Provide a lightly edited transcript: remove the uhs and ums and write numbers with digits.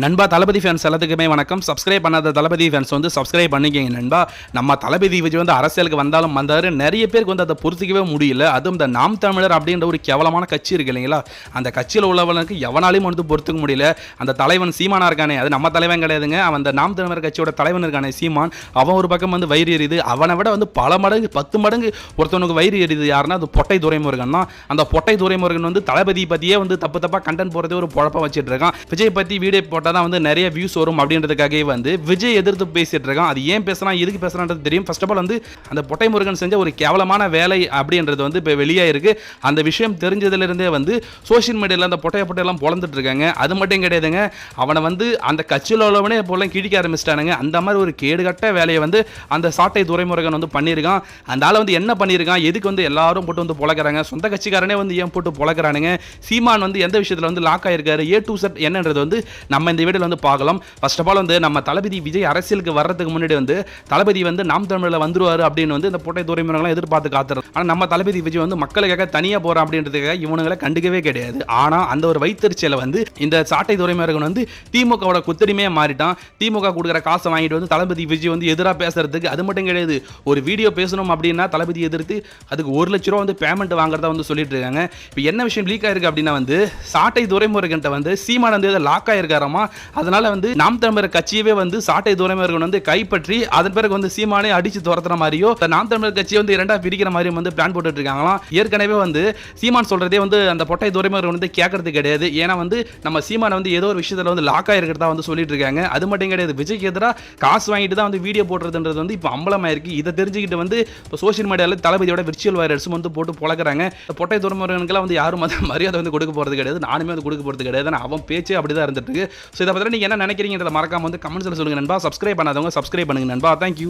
நண்பா தளபதி ஃபேன்ஸ் எல்லாத்துக்குமே வணக்கம். சப்ஸ்கிரைப் பண்ணாத தளபதி ஃபேன்ஸ் வந்து சப்ஸ்கிரைப் பண்ணிக்கங்க நண்பா. நம்ம தளபதி விஜய் வந்து அரசியலுக்கு வந்தாலும் வந்தாரு, நிறைய பேருக்கு வந்து அதை பொறுத்துக்கவே முடியல. அதுவும் இந்த நாம் தமிழர் அப்படின்ற ஒரு கேவலமான கட்சி இருக்கு இல்லைங்களா, அந்த கட்சியில் உள்ளவனுக்கு எவனாலையும் வந்து பொறுத்துக்க முடியல. அந்த தலைவன் சீமானா இருக்கானே, அது நம்ம தலைவன் கிடையாதுங்க, அவன் அந்த நாம் தமிழர் கட்சியோட தலைவன் இருக்கானே சீமான், அவன் ஒரு பக்கம் வந்து வயிறு எறியுது. அவனை விட வந்து பல மடங்கு 10 மடங்கு ஒருத்தவனுக்கு வயிறு எறியுது. யாருன்னா அது பொட்டை துரைமுருகன் தான். அந்த பொட்டை துரைமுருகன் வந்து தளபதி பற்றியே வந்து தப்பா கண்டென்ட் போகிறதே ஒரு குழப்பம் வச்சுட்டு இருக்கான். விஜய் பற்றி வீடியோ போட்டால் தான் வந்து நிறைய வியூஸ் வரும் அப்படின்றதுக்காகவே வந்து விஜய் எதிர்த்து பேசிட்டு இருக்கான். அது ஏன் பேசுறான், எதுக்கு பேசுறான்றது தெரியும். ஃபர்ஸ்ட் ஆஃப் ஆல் வந்து அந்த பொட்டை முருகன் செஞ்ச ஒரு கேவலமான வேலை அப்படின்றது வந்து இப்போ வெளியே இருக்கு. அந்த விஷயம் தெரிஞ்சதுலேருந்தே வந்து சோஷியல் மீடியாவில் அந்த பொட்டையெல்லாம் பொழந்துட்டு இருக்காங்க. அது மட்டும் கிடையாதுங்க, அவனை வந்து அந்த கட்சியில் உள்ளவனே இப்போலாம் கிழிக்க ஆரம்பிச்சிட்டானுங்க. அந்த மாதிரி ஒரு கேடுகட்ட வேலையை வந்து அந்த சாட்டை துரைமுருகன் வந்து பண்ணியிருக்கான். அந்த ஆளை வந்து என்ன பண்ணியிருக்கான், எதுக்கு வந்து எல்லாரும் போட்டு வந்து பொழக்கிறாங்க, சொந்த கட்சிக்காரனே வந்து ஏன் போட்டு பொழக்கிறானுங்க, சீமான் வந்து எந்த விஷயத்தில் வந்து லாக் ஆயிருக்காரு, A to Z என்னன்றது வந்து நம்ம இந்த வீடியோவில் வந்து பார்க்கலாம். ஃபர்ஸ்ட் ஆஃப் ஆல் வந்து நம்ம தளபதி விஜய் அரசியலுக்கு வர்றதுக்கு முன்னாடி வந்து தளபதி வந்து நாம் தமிழில் வந்துருவாரு அப்படின்னு வந்து இந்த பொட்டை துரைமுருகன்லாம் எதிர்பார்த்து காத்துறது. ஆனால் நம்ம தளபதி விஜய் வந்து மக்களுக்காக தனியாக போகிறான் அப்படின்றதுக்காக இவனுங்களை கண்டுக்கவே கிடையாது. ஆனால் அந்த ஒரு வைத்தறிச்சலை வந்து இந்த சாட்டை துரைமுருகன் வந்து திமுகவோட குத்தடிமையே மாறிட்டான். திமுக கொடுக்குற காசை வாங்கிட்டு வந்து தளபதி விஜய் வந்து எதிராக பேசுறதுக்கு, அது மட்டும் கிடையாது, ஒரு வீடியோ பேசணும் அப்படின்னா தளபதி எதிர்த்து அதுக்கு 1 லட்ச ரூபா வந்து பேமெண்ட் வாங்குறதா வந்து சொல்லிட்டு இருக்காங்க. இப்போ என்ன விஷயம் லீக் ஆயிருக்கு அப்படின்னா வந்து சாட்டை துரைமுருகன் வந்து சீமான் வந்து லாக் ஆயிருக்காராமா. அதனால வந்து நாம் தமிழர் கட்சியவே வந்து சாட்டை துரைமுருகன் வந்து கைப்பற்றி அதன் பிறகு வந்து சீமானே அடிச்சு துரத்துற மாதிரியோ நாம் தமிழர் கட்சியை வந்து 2ஆ பிரிக்கிற மாதிரியும் வந்து பிளான் போட்டுட்டு இருக்காங்களாம். ஏற்கனவே வந்து சீமான் சொல்றதே வந்து அந்த பொட்டை துரைமுருகன் வந்து கேட்கறது கிடையாது. ஏன்னா வந்து நம்ம சீமான் வந்து ஏதோ ஒரு விஷயத்துல வந்து லாக் ஆயிருக்கிறதா வந்து சொல்லிட்டு இருக்காங்க. அது மட்டும் கிடையாது, விஜய்க்கு எதிராக காசு வாங்கிட்டு தான் வந்து வீடியோ போடுறதுன்றது வந்து இப்போ அம்பலமாயிருக்கு. இதை தெரிஞ்சுக்கிட்டு வந்து இப்போ சோஷியல் மீடியாவில் தளபதியோட விர்ச்சுவல் வைரஸும் வந்து போட்டு பொழக்கிறாங்க. பொட்டை துரைமுருகனுக்குலாம் வந்து யாரும் மரியாதை வந்து கொடுக்க போறது கிடையாது, நானுமே வந்து கொடுக்க போறது கிடையாது. அவன் பேச்சே அப்படிதான் இருந்துட்டு இருக்கு. ஸோ இதை பற்றி நீங்க என்ன நினைக்கிறீங்கன்றத மறக்காம வந்து கமெண்ட்ஸ்ல சொல்லுங்க நண்பா. சப்ஸ்கிரைப் பண்ணாதவங்க சப்ஸ்கிரைப் பண்ணுங்க நண்பா. தேங்க்யூ.